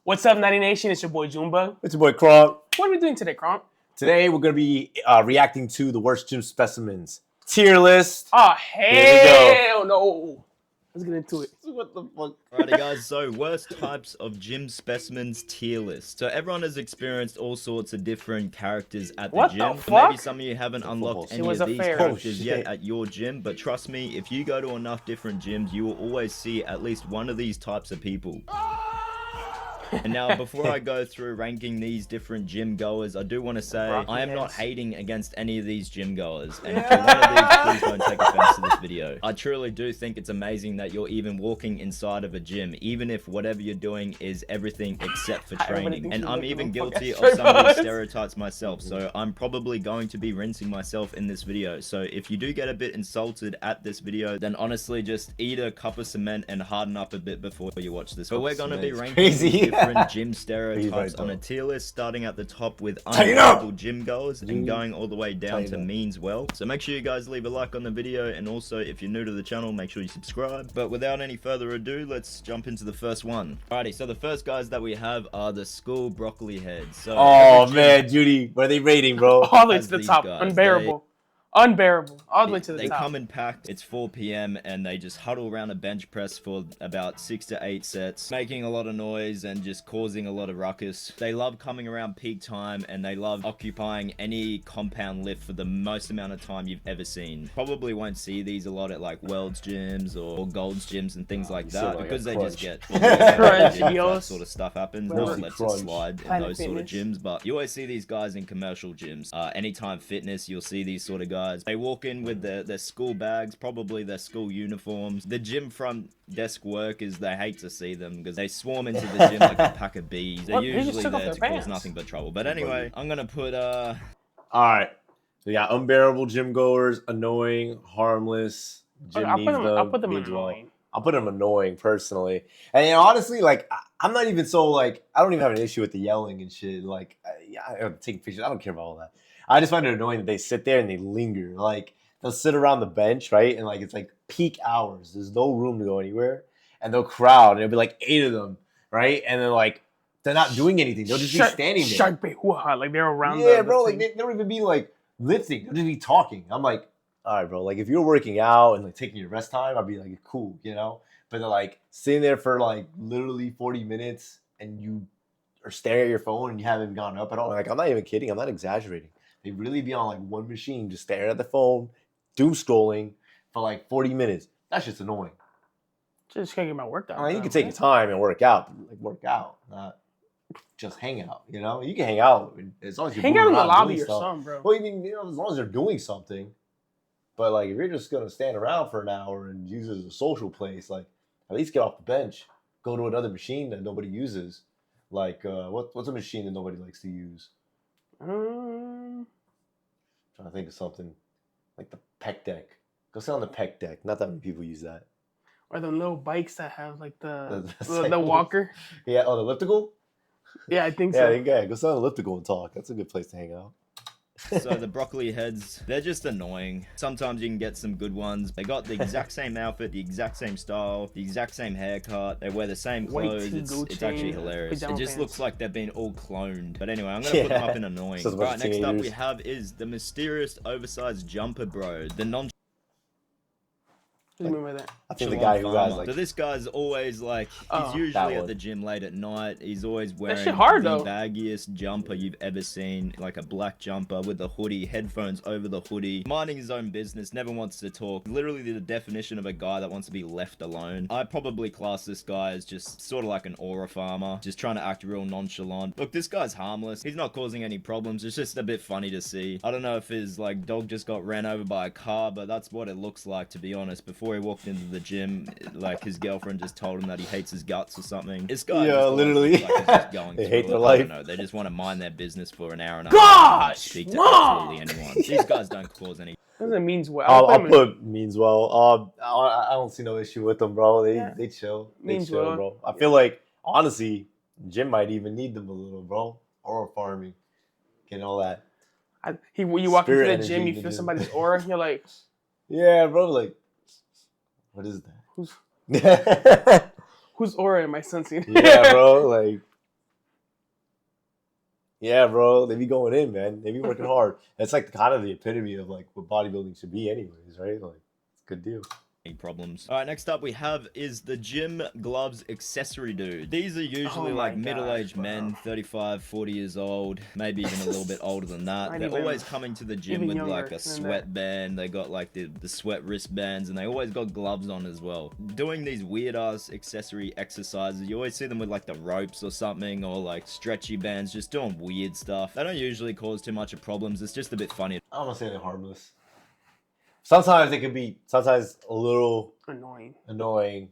What's up, Natty Nation? It's your boy Junebug. It's your boy Kronk. What are we doing today, Kronk? Today we're going to be reacting to the worst gym specimens tier list. Oh, hell no. Let's get into it. What the fuck? Alrighty guys, so worst types of gym specimens tier list. So everyone has experienced all sorts of different characters at the What gym. the fuck? Maybe some of you haven't unlocked any was of a these fair. characters Oh, yet shit. at your gym, but trust me, if you go to enough different gyms, you will always see at least one of these types of people. And now, before I go through ranking these different gym goers, I do want to say I am not hating against any of these gym goers. And if you're one of these, please don't take offense to this video. I truly do think it's amazing that you're even walking inside of a gym, even if whatever you're doing is everything except for training. And I'm even guilty of some of these stereotypes myself, so I'm probably going to be rinsing myself in this video. So if you do get a bit insulted at this video, then honestly just eat a cup of cement and harden up a bit before you watch this. But we're going to be ranking different gym stereotypes on a tier list, starting at the top with unbelievable gym goers and going all the way down to means well. So make sure you guys leave a like on the video, and also if you're new to the channel, make sure you subscribe. But without any further ado, let's jump into the first one. Alrighty, so the first guys that we have are the school broccoli heads. So oh man, Judy, what are they rating, bro? All the way to the top. Guys, Unbearable. Unbearable. All the way to the top. They come in packed. It's 4 p.m. and they just huddle around a bench press for about 6 to 8 sets, making a lot of noise and just causing a lot of ruckus. They love coming around peak time, and they love occupying any compound lift for the most amount of time you've ever seen. Probably won't see these a lot at like World's gyms or Gold's gyms and things like that, because they just get that sort of stuff happens. No one lets it slide in those sort of gyms, but you always see these guys in commercial gyms. Anytime Fitness, you'll see these sort of guys. They walk in with their school bags, probably their school uniforms. The gym front desk workers, they hate to see them because they swarm into the gym like a pack of bees. They're usually there to cause nothing but trouble. But anyway, I'm gonna put Alright. So we got unbearable gym goers, annoying, harmless. Gym I'll put them annoying. I'll put them annoying personally. And you know, honestly, like I'm not even so like I don't even have an issue with the yelling and shit. Like I'm taking pictures. I don't care about all that. I just find it annoying that they sit there and they linger. Like they'll sit around the bench, right? And like it's like peak hours. There's no room to go anywhere, and they'll crowd. And it'll be like 8 of them, right? And then like they're not doing anything. They'll just be standing there. Shark bait, like they're around. Yeah, bro. Like they don't even be like lifting. They'll just be talking. I'm like, all right, bro. Like if you're working out and like taking your rest time, I'd be like, cool, you know. But they're like sitting there for like literally 40 minutes, and you are staring at your phone and you haven't gone up at all. Like I'm not even kidding. I'm not exaggerating. They really be on like one machine, just staring at the phone, doom scrolling for like 40 minutes. That's just annoying. Just can't get my work done. I mean, you can take your time and work out, not just hang out. You know, you can hang out as long as you're hang out in the lobby or something, bro. Well, I mean, you know, as long as you're doing something. But like, if you're just gonna stand around for an hour and use it as a social place, like at least get off the bench, go to another machine that nobody uses. Like, what's a machine that nobody likes to use? Trying to think of something like the pec deck. Go sit on the pec deck. Not that many people use that. Or the little bikes that have like the walker. Yeah. Oh, the elliptical. Yeah, I think so. Yeah. Go sit on the elliptical and talk. That's a good place to hang out. So the broccoli heads, they're just annoying. Sometimes you can get some good ones. They got the exact same outfit, the exact same style, the exact same haircut. They wear the same clothes. It's actually hilarious. It just looks like they've been all cloned. But anyway, I'm gonna put them up in annoying. Right, next up we have is the mysterious oversized jumper bro. The non. What do you mean by that? I think the guy who has like. So this guy's always like, he's usually at the gym late at night. He's always wearing the baggiest jumper you've ever seen, like a black jumper with a hoodie, headphones over the hoodie, minding his own business, never wants to talk. Literally the definition of a guy that wants to be left alone. I probably class this guy as just sort of like an aura farmer, just trying to act real nonchalant. Look, this guy's harmless. He's not causing any problems. It's just a bit funny to see. I don't know if his like dog just got ran over by a car, but that's what it looks like, to be honest. Before he walked into the gym, like his girlfriend just told him that he hates his guts or something. This guy, literally, like just going they hate their life. I don't know. They just want to mind their business for an hour and a half. Gosh, speak to absolutely anyone. These guys don't cause any. Doesn't means well. I'll put means well. I don't see no issue with them, bro. They chill. They chill, bro. I feel like honestly, gym might even need them a little, bro. Aura farming, getting all that. You walk into the gym, you feel somebody's aura, you're like, yeah, bro. Like, what is that? Whose aura am I sensing? Yeah, bro. Like, Yeah, bro. They be going in, man. They be working hard. That's like kind of the epitome of like what bodybuilding should be, anyways, right? Like, it's a good deal. Problems. All right, next up we have is the gym gloves accessory dude. These are usually like middle-aged men, 35, 40 years old, maybe even a little bit older than that. They're always coming to the gym with like a sweatband. They got like the sweat wristbands, and they always got gloves on as well. Doing these weird-ass accessory exercises, you always see them with like the ropes or something, or like stretchy bands, just doing weird stuff. They don't usually cause too much of problems. It's just a bit funny. I'm gonna say they're harmless. Sometimes it can be a little annoying.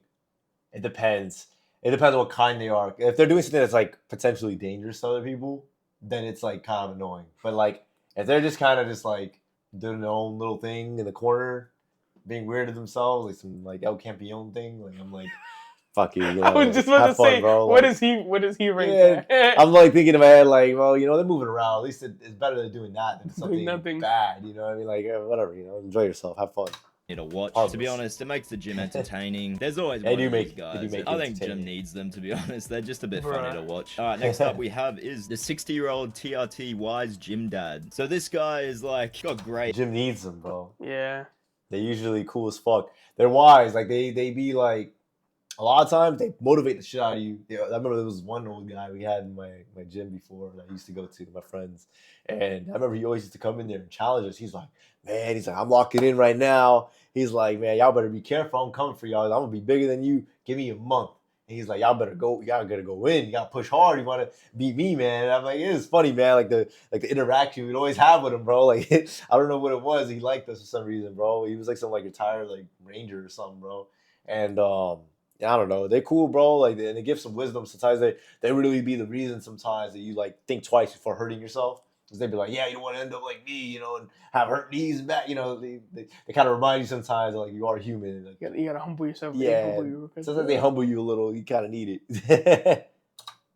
It depends. It depends on what kind they are. If they're doing something that's like potentially dangerous to other people, then it's like kind of annoying. But like if they're just kind of just like doing their own little thing in the corner, being weird to themselves, like some like El Campeon thing, like I'm like, fuck you. I was just about to say, bro. What is he right there? I'm like thinking in my head, like, well, you know, they're moving around. At least it's better than doing that than something bad. You know what I mean? Like, whatever. You know, enjoy yourself, have fun. To watch. To be honest, it makes the gym entertaining. There's always one of these guys. I think gym needs them, to be honest. They're just a bit funny to watch. All right, next up we have is the 60-year-old TRT wise gym dad. So this guy is like got great. Gym needs them, bro. Yeah. They're usually cool as fuck. They're wise. Like they be like. A lot of times they motivate the shit out of you. I remember there was one old guy we had in my gym before that I used to go to with my friends. And I remember he always used to come in there and challenge us. He's like, man, I'm locking in right now. He's like, man, y'all better be careful. I'm coming for y'all. I'm going to be bigger than you. Give me a month. And he's like, y'all better go. Y'all got to go in. You got to push hard. You want to beat me, man. And I'm like, it is funny, man. Like the interaction we'd always have with him, bro. Like, I don't know what it was. He liked us for some reason, bro. He was like some like retired like ranger or something, bro. And, I don't know. They're cool, bro. Like, and they give some wisdom. Sometimes they really be the reason sometimes that you like think twice before hurting yourself. Because they'd be like, yeah, you don't want to end up like me, you know, and have hurt knees and back. You know, they kind of remind you sometimes that, like you are human. Like, you gotta humble yourself. Yeah. Sometimes they humble you a little. You kind of need it.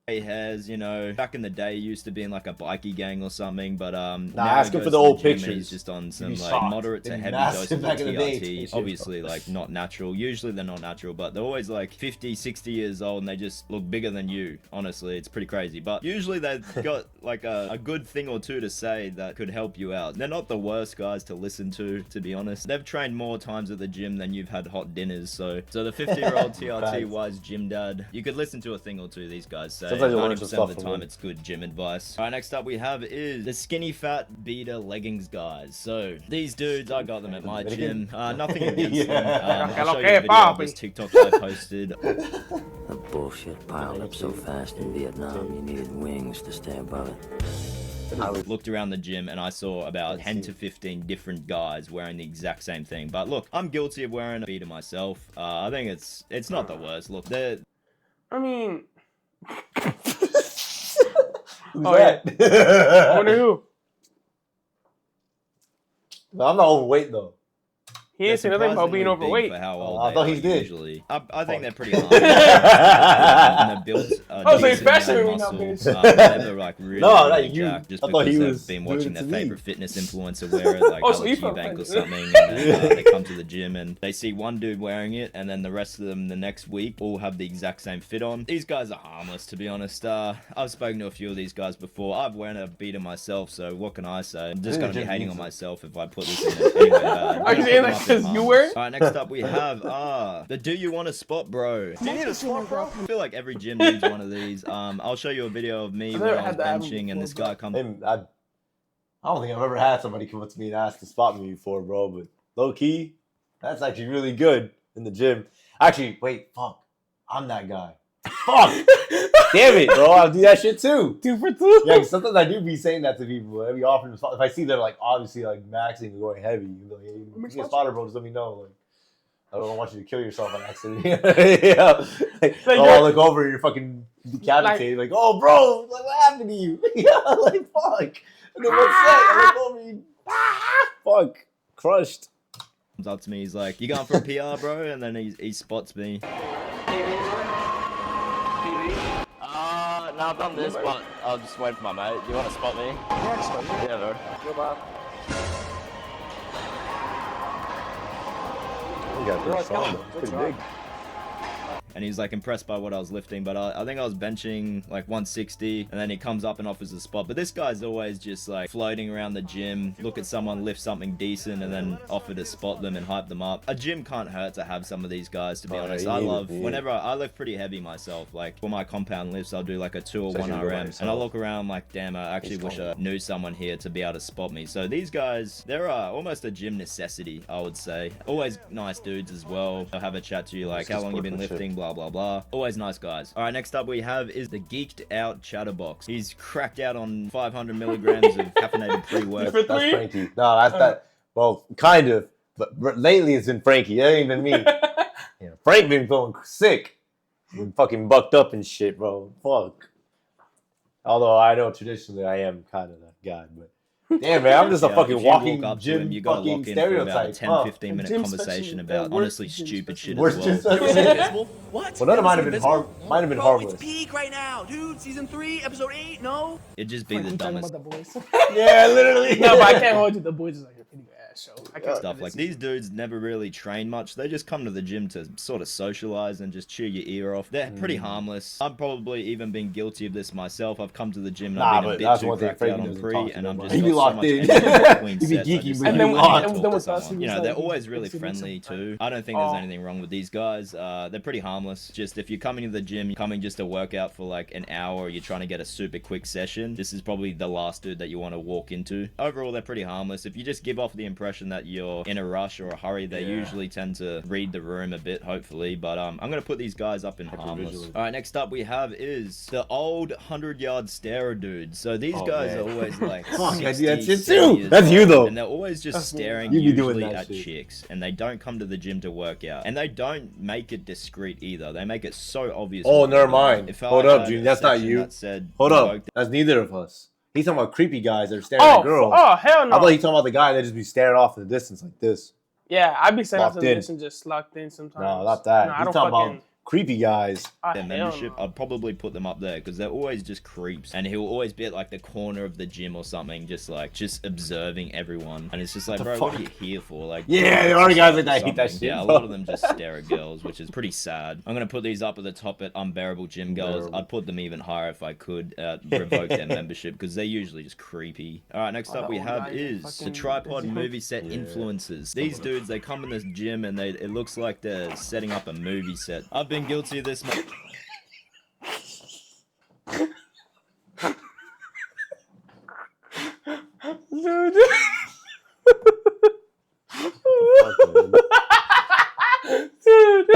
He has, you know, back in the day, he used to be in like a bikie gang or something, but now ask him for the old pictures. He's just on some like moderate to heavy doses of TRT. Obviously, like not natural. Usually they're not natural, but they're always like 50, 60 years old, and they just look bigger than you. Honestly, it's pretty crazy. But usually they've got like a good thing or two to say that could help you out. They're not the worst guys to listen to be honest. They've trained more times at the gym than you've had hot dinners. So the 50-year-old TRT wise gym dad, you could listen to a thing or two these guys say. 90% of the time it's good gym advice. All right, next up we have is the skinny fat beater leggings guys. So these dudes, I got them at my gym. Nothing against them. I'll show you a video of this TikTok I posted. The bullshit piled up so fast in Vietnam, you needed wings to stay above it. I looked around the gym and I saw about 10 to 15 different guys wearing the exact same thing. But look, I'm guilty of wearing a beater myself. I think it's not the worst. Look, I mean... Who's that? Yeah. I wonder who. I'm not overweight though. He didn't say nothing about being overweight. For how old I thought he did. Usually. I think they're pretty hard. And they're built. Oh, so especially when muscle. bitch. They're like really, no, really not you. jacked, just I thought because he was they've been watching their me. favorite fitness influencer wear it, like Oh, so Alex you Eubank or felt something. And then, they come to the gym and they see one dude wearing it, and then the rest of them the next week all have the exact same fit on. These guys are harmless, to be honest. I've spoken to a few of these guys before. I've worn a beater myself, so what can I say? I'm just gonna be hating on myself if I put this in it. Anyway, are you saying that because you wear it? Next up we have the do you want a spot bro? Do you need a spot bro? I feel like every gym needs one of these. I'll show you a video of me when I was benching and this guy comes. I don't think I've ever had somebody come up to me and ask to spot me before, bro. But low key, that's actually really good in the gym. Actually, wait, fuck, I'm that guy. Fuck, damn it, bro. I'll do that shit too. 2 for 2. Yeah, cause sometimes I do be saying that to people. I be offering to spot. If I see they're like obviously like maxing and going heavy, you like, hey, you get spotter, bro. Just let me know. Like, I don't want you to kill yourself on accident. Yeah. Like, I look over and you're fucking decapitated. Like, oh, bro, like, what happened to you? Yeah, like, fuck. And then what's that? I look over you. Fuck. Crushed. Comes up to me, he's like, you going for a PR, bro? And then he spots me. No, I've done this, but I'll just wait for my mate. You want to spot me? Yeah, bro. Goodbye. You got pretty strong, though. Pretty big. and he's like impressed by what I was lifting, but I think I was benching like 160, and then he comes up and offers a spot. But this guy's always just like floating around the gym, look at someone lift something decent and then offer to spot them and hype them up. A gym can't hurt to have some of these guys, to be honest. I love, whenever I lift pretty heavy myself, like for my compound lifts, I'll do like a 2 or 1 RM, and I look around like, damn, I actually wish I knew someone here to be able to spot me. So these guys, they're almost a gym necessity, I would say. Always nice dudes as well. They'll have a chat to you like, how long you been lifting, blah blah blah. Always nice guys. All right, next up we have is the geeked out chatterbox. He's cracked out on 500 milligrams of caffeinated pre-work. That's Frankie. No, that's that. Well, kind of, but lately it's been Frankie. It ain't even me. Yeah, Frank been going sick, been fucking bucked up and shit, bro. Fuck. Although I know traditionally I am kind of that guy, but damn, man, I'm just a fucking walking gym you gotta fucking lock in for about a stereotype. 10-15 minute conversation about honestly stupid shit Worst as gym well. session. What? Well, none of mine have been might have been Bro, harmless. it's peak right now, dude. Season 3, episode 8. No. It'd just be the You talking dumbest about the boys? Yeah, literally. No, but I can't hold you. The boys is like a pretty good ass show. I can't stuff. Like, these dudes never really train much. They just come to the gym to sort of socialize and just chew your ear off. They're pretty harmless. I've probably even been guilty of this myself. I've come to the gym and I've been a bit too cracked out on pre, and I'm just He be got so locked much in. energy between He be sets. I geeky, just, but like, he be really locked. talk And to then with us, someone. he You was know, they're like, always really he's friendly something. too. I don't think there's anything wrong with these guys. They're pretty harmless. Just if you're coming to the gym, coming just to work out for like an hour, or you're trying to get a super quick session, this is probably the last dude that you want to walk into. Overall, they're pretty harmless. If you just give off the impression that you're in a rush or a hurry, they usually tend to read the room a bit, hopefully. But I'm gonna put these guys up in harmless. All right, next up we have is the old 100-yard starer dude. So these guys are always like 60, that's it 70 too. years That's you old, though. and they're always just staring You be doing usually that at shit. chicks, and they don't come to the gym to work out, and they don't make it discreet either. They make it so obvious. Oh, what they're never doing. mind. If I Hold up, had Junior. a That's not section you. that said, Hold up. "Invoke That's neither of us. He's talking about creepy guys that are staring at girls. Oh, hell no. I thought he talking about the guy that just be staring off in the distance like this. Yeah, I'd be saying after Locked in. this and just locked in sometimes. No, not that. No, I He's don't talking fucking. about creepy guys. their membership, I'd probably put them up there because they're always just creeps, and he'll always be at like the corner of the gym or something, just observing everyone, and it's just like, bro, what are you here for? Like, Yeah, there are guys like that. I hate that shit. Yeah, a lot of them just stare at girls, which is pretty sad. I'm gonna put these up at the top at unbearable gym girls. I'd put them even higher if I could revoke their membership because they're usually just creepy. All right, next up we have is the tripod movie set influencers. These dudes, they come in this gym and it looks like they're setting up a movie set. I've been guilty of this. Dude. Dude.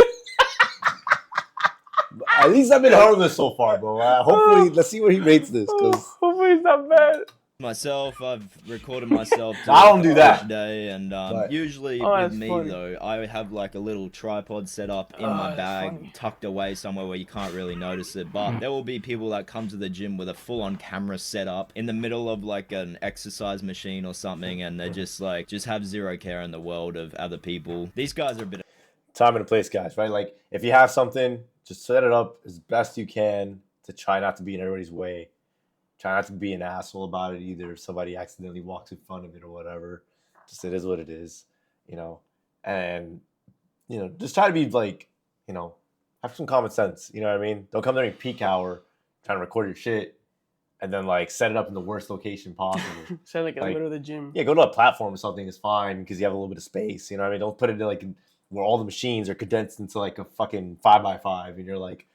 At least I've been harmless so far, bro. Hopefully, let's see where he rates this. Cause Hopefully it's not bad. Myself, I've recorded myself I don't do that. today, and But- usually with that's me funny. though, I have like a little tripod set up in my that's bag, funny. tucked away somewhere where you can't really notice it. But there will be people that come to the gym with a full-on camera set up in the middle of like an exercise machine or something, and they just have zero care in the world of other people. These guys are a bit. time and a place, guys. Right? Like, if you have something, just set it up as best you can to try not to be in everybody's way. Try not to be an asshole about it either. If somebody accidentally walks in front of it or whatever, just it is what it is, you know. And just try to be like, have some common sense. You know what I mean? Don't come during peak hour trying to record your shit and then like set it up in the worst location possible. Sound like in the Like- middle of the gym. Yeah, go to a platform or something is fine because you have a little bit of space. You know what I mean? Don't put it in like where all the machines are condensed into like a fucking 5x5 and you're like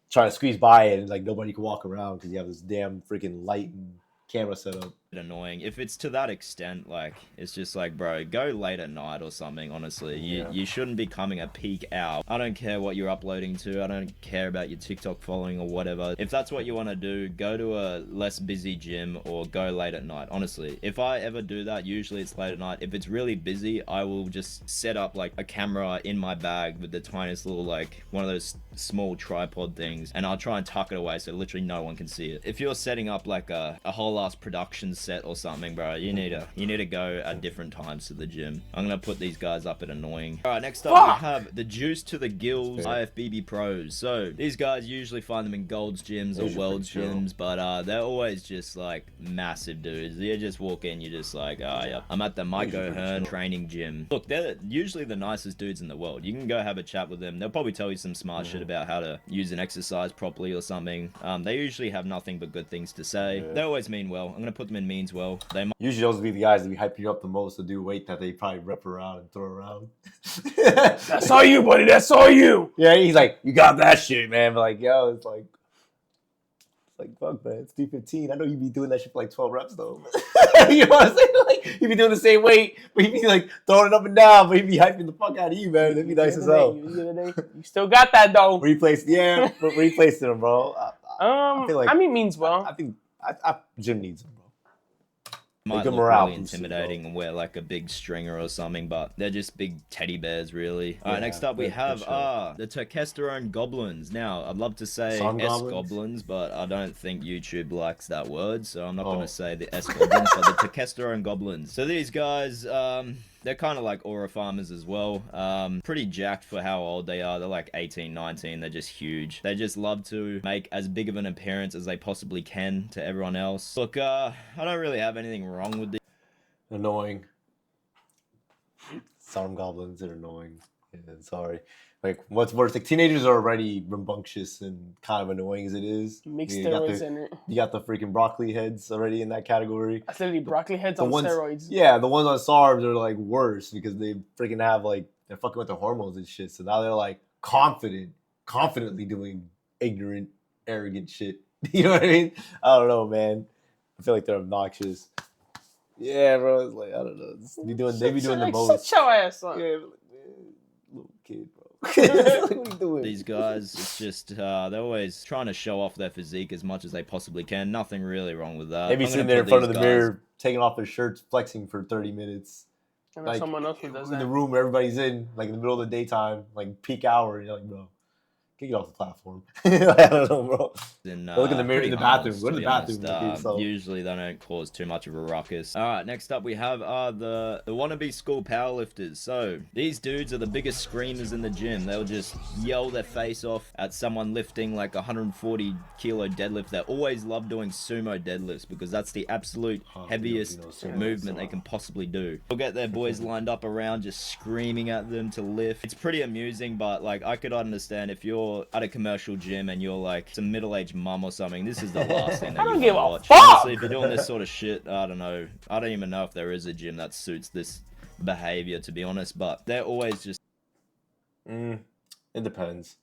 trying to squeeze by it and like nobody can walk around because you have this damn freaking light and camera set up. Annoying if it's to that extent. Like, it's just like, bro, go late at night or something. Honestly, you shouldn't be coming a peak hour. I don't care what you're uploading to. I don't care about your TikTok following or whatever. If that's what you want to do, go to a less busy gym or go late at night. Honestly, if I ever do that, usually it's late at night. If it's really busy, I will just set up like a camera in my bag with the tiniest little like one of those small tripod things, and I'll try and tuck it away so literally no one can see it. If you're setting up like a whole ass production set or something, bro. You need to go at different times to the gym. I'm gonna put these guys up at annoying. All right, next up we have the Juice to the Gills IFBB pros. So these guys usually find them in Gold's gyms or World's gyms, but they're always just like massive dudes. You just walk in, you're just like, oh yeah, I'm at the Mike O'Hearn training gym. Look, they're usually the nicest dudes in the world. You can go have a chat with them. They'll probably tell you some smart shit about how to use an exercise properly or something. They usually have nothing but good things to say. They always mean well. I'm gonna put them in means well. They might usually those be the guys that be hyping you up the most to do weight that they probably rep around and throw around. That's all you, buddy. That's all you. Yeah, he's like, you got that shit, man. But like, yo, it's like fuck, man. It's 315. I know you be doing that shit for like 12 reps though. You know what I'm saying? Like, you be doing the same weight, but you be like throwing it up and down, but you be hyping the fuck out of you, man. That'd be nice as hell. You still got that though. Replaced, yeah, but replaced them, bro. I mean, means well. I think Jim needs them, bro. might look really intimidating and wear like a big stringer or something, but they're just big teddy bears, really. All right, next up we have the testosterone goblins. Now, I'd love to say S-goblins, but I don't think YouTube likes that word, so I'm not going to say the S-goblins, but the testosterone goblins. So these guys, they're kind of like aura farmers as well. Pretty jacked for how old they are. They're like 18, 19. They're just huge. They just love to make as big of an appearance as they possibly can to everyone else. Look, I don't really have anything wrong with this. Annoying. Some goblins are annoying. Yeah, sorry. Like, what's worse? Like, teenagers are already rambunctious and kind of annoying as it is. Mix steroids in it. You got the freaking broccoli heads already in that category. That's literally broccoli heads on steroids. Yeah, the ones on SARMs are like worse because they freaking have like, they're fucking with their hormones and shit. So now they're like confidently doing ignorant, arrogant shit. You know what I mean? I don't know, man. I feel like they're obnoxious. Yeah, bro. It's like, I don't know. They be doing the most. Shut your ass up. Yeah, like, man, little kid, bro. What are you doing? These guys, it's just, they're always trying to show off their physique as much as they possibly can. Nothing really wrong with that. They be sitting there in front of the mirror, taking off their shirts, flexing for 30 minutes. And like, someone else who does that. In the room where everybody's in, like in the middle of the daytime, like peak hour, and you're like, bro, get off the platform. I don't know, bro. Look in the mirror in the bathroom. Go to the bathroom. Usually they don't cause too much of a ruckus. All right, next up we have the wannabe school powerlifters. So these dudes are the biggest screamers in the gym. They'll just yell their face off at someone lifting like 140 kilo deadlift. They always love doing sumo deadlifts because that's the absolute heaviest movement they can possibly do. They'll get their boys lined up around just screaming at them to lift. It's pretty amusing, but like I could understand if you're at a commercial gym and you're like some middle-aged mum or something, this is the last thing that you want to watch. Honestly, if you're doing this sort of shit, I don't know. I don't even know if there is a gym that suits this behavior, to be honest, but they're always just... It depends.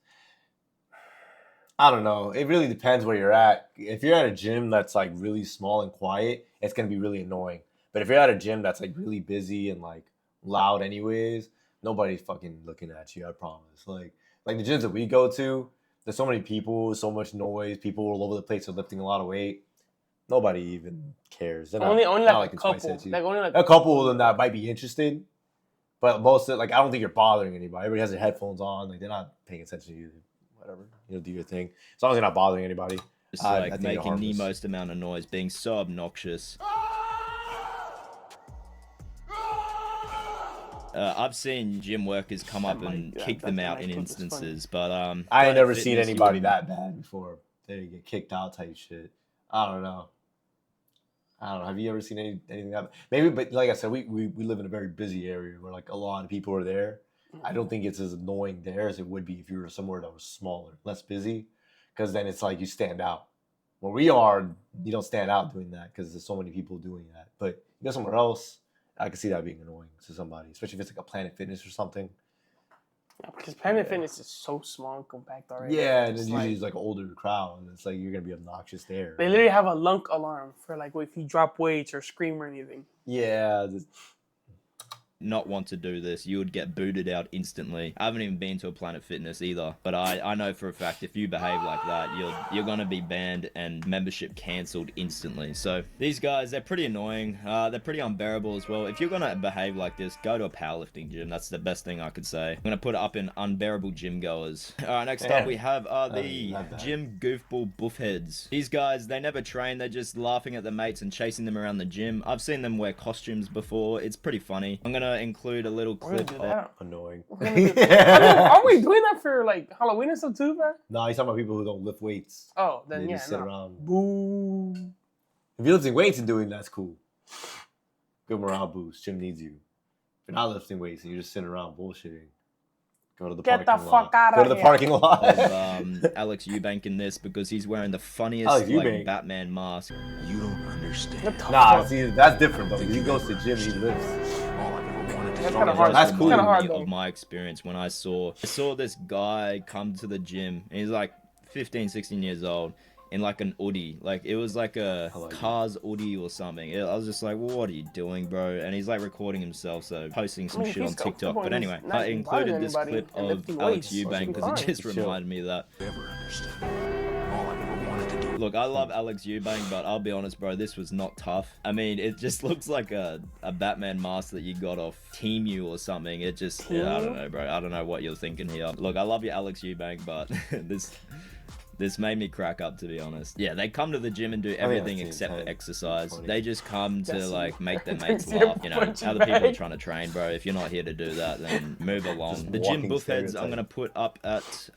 I don't know. It really depends where you're at. If you're at a gym that's like really small and quiet, it's going to be really annoying. But if you're at a gym that's like really busy and like loud anyways, nobody's fucking looking at you, I promise. Like the gyms that we go to, there's so many people, so much noise, people all over the place are lifting a lot of weight. Nobody even cares. Only like a couple. A couple of them that might be interested, but most of, like, I don't think you're bothering anybody. Everybody has their headphones on, like they're not paying attention to you. Whatever, do your thing. As long as you're not bothering anybody. Just like making the most amount of noise, being so obnoxious. I've seen gym workers come up and kick them out in instances, but I ain't never seen anybody that bad before. They get kicked out type shit. I don't know. Have you ever seen anything that maybe? But like I said, we live in a very busy area where like a lot of people are there. I don't think it's as annoying there as it would be if you were somewhere that was smaller, less busy, because then it's like you stand out. Where we are, you don't stand out doing that because there's so many people doing that. But you go somewhere else, I can see that being annoying to somebody, especially if it's like a Planet Fitness or something. Yeah, because Planet Fitness is so small and compact already. Yeah, and usually it's like an older crowd, and it's like you're gonna be obnoxious there. They literally have a lunk alarm for like if you drop weights or scream or anything. Yeah, not want to do this, you would get booted out instantly. I haven't even been to a Planet Fitness either, but I know for a fact if you behave like that, you're gonna be banned and membership cancelled instantly. So these guys, they're pretty annoying. They're pretty unbearable as well. If you're gonna behave like this, go to a powerlifting gym. That's the best thing I could say. I'm gonna put it up in unbearable gym goers. All right, next up we have the gym goofball buffheads. These guys, they never train. They're just laughing at their mates and chasing them around the gym. I've seen them wear costumes before. It's pretty funny. I'm gonna include a little clip of annoying. Aren't we doing that for like Halloween and stuff too, man? No, he's talking about people who don't lift weights. Oh, then they yeah, just sit around. Boo. If you're lifting weights and doing that's cool. Good morale boost. Gym needs you. If you're not lifting weights and you're just sitting around bullshitting, go to the parking lot. Get the fuck out of here. Go to the parking lot. Alex Eubank in this because he's wearing the funniest like Batman mask. You don't understand. Nah, see, that's different, but he goes to the gym, he lifts. That's kind of hard. That's cool. Kind of hard, of my experience when I saw this guy come to the gym, and he's like 15, 16 years old, in like an Audi. Like, it was like a Cars Audi or something. I was just like, well, what are you doing, bro? And he's like recording himself, so posting some shit on TikTok. But anyway, I included this clip of Alex Eubank because it just reminded me of that. Look, I love Alex Eubank, but I'll be honest, bro, this was not tough. I mean, it just looks like a Batman mask that you got off Temu or something. It just, yeah, I don't know, bro. I don't know what you're thinking here. Look, I love you, Alex Eubank, but this made me crack up, to be honest. Yeah, they come to the gym and do everything except for exercise. They just come to, like, make their mates laugh, you know. Other people are trying to train, bro. If you're not here to do that, then move along. The gym buffheads I'm going to put up at,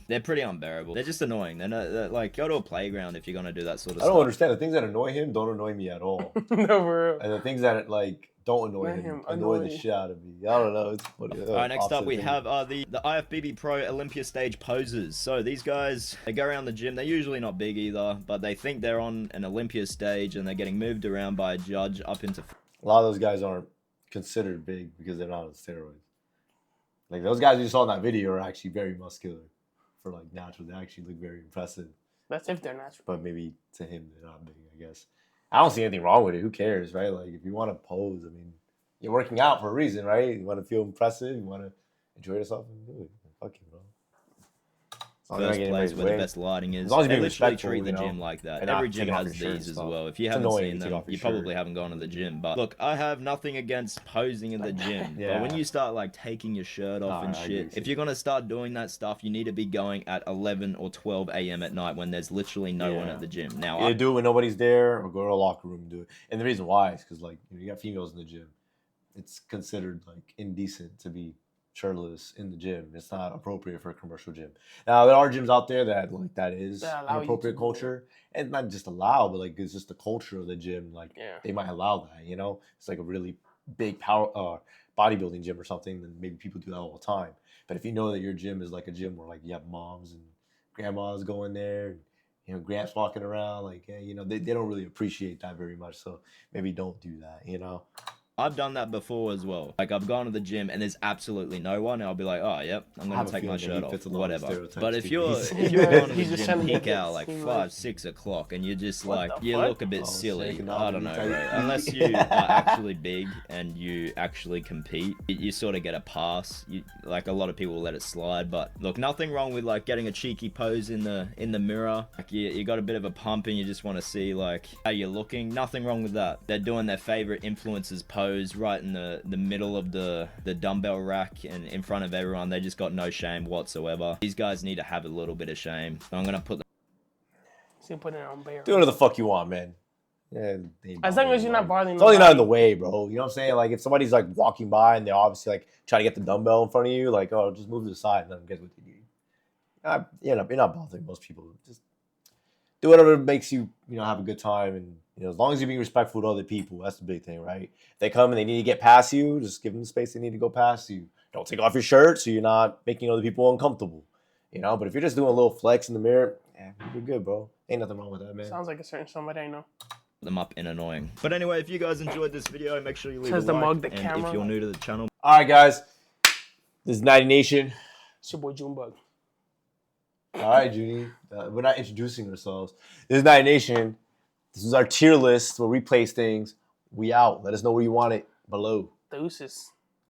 they're pretty unbearable. They're just annoying. They're like, go to a playground if you're going to do that sort of stuff. I don't understand. The things that annoy him don't annoy me at all. No, for real. And the things that, like, don't annoy him annoy the shit out of me. I don't know. It's funny. All right, next up we have the IFBB Pro Olympia stage posers. So these guys, they go around the gym. They're usually not big either, but they think they're on an Olympia stage and they're getting moved around by a judge up into... A lot of those guys aren't considered big because they're not on steroids. Like, those guys you saw in that video are actually very muscular for, like, natural. They actually look very impressive. That's if they're natural. But maybe to him, they're not big, I guess. I don't see anything wrong with it. Who cares, right? Like, if you want to pose, I mean, you're working out for a reason, right? You want to feel impressive. You want to enjoy yourself and do it. Fuck you, bro. First place where the best lighting is. As long as they literally treat the gym like that. Every gym has these as well. If you haven't seen them, you probably haven't gone to the gym. But look, I have nothing against posing in the gym. But when you start like taking your shirt off and shit, if you're gonna start doing that stuff, you need to be going at 11 or 12 a.m. at night when there's literally no one at the gym. Now, either do it when nobody's there or go to a locker room and do it. And the reason why is because, like, you got females in the gym. It's considered like indecent to be shirtless in the gym. It's not appropriate for a commercial gym. Now, there are gyms out there that, like, that is an appropriate culture. And not just allow, but, like, it's just the culture of the gym. Like, they might allow that, you know? It's like a really big power bodybuilding gym or something, then maybe people do that all the time. But if you know that your gym is like a gym where, like, you have moms and grandmas going there, and, you know, gramps walking around, like, yeah, you know, they don't really appreciate that very much. So maybe don't do that, you know? I've done that before as well. Like, I've gone to the gym and there's absolutely no one, and I'll be like, oh, yep, I'm going to take my shirt off, whatever. But if you're going to the gym peak hour, like 5, 6 o'clock, and you're just like, you look a bit silly. I don't know, bro. Unless you are actually big and you actually compete, you sort of get a pass. Like, a lot of people let it slide. But look, nothing wrong with, like, getting a cheeky pose in the mirror. Like, you got a bit of a pump and you just want to see, like, how you're looking. Nothing wrong with that. They're doing their favorite influencers pose right in the middle of the dumbbell rack and in front of everyone. They just got no shame whatsoever. These guys need to have a little bit of shame. So I'm gonna put them. So you put it on bear. Do whatever the fuck you want, man. Yeah, as long as you're not bothering. It's only not in the way, bro. You know what I'm saying? Like, if somebody's like walking by and they're obviously like trying to get the dumbbell in front of you, like, oh, just move to the side and let them get what they need. You're not bothering most people. Just do whatever makes you, you know, have a good time. And, you know, as long as you're being respectful to other people, that's the big thing, right? If they come and they need to get past you, just give them the space they need to go past you. Don't take off your shirt so you're not making other people uncomfortable, you know? But if you're just doing a little flex in the mirror, yeah, you're good, bro. Ain't nothing wrong with that, man. Sounds like a certain somebody I know. Them up and annoying. But anyway, if you guys enjoyed this video, make sure you leave a like. And if you're new to the channel. All right, guys. This is 90 Nation. It's your boy Junebug. All right, Junie. We're not introducing ourselves. This is 90 Nation. This is our tier list where we place things. We out. Let us know where you want it below. Deuces.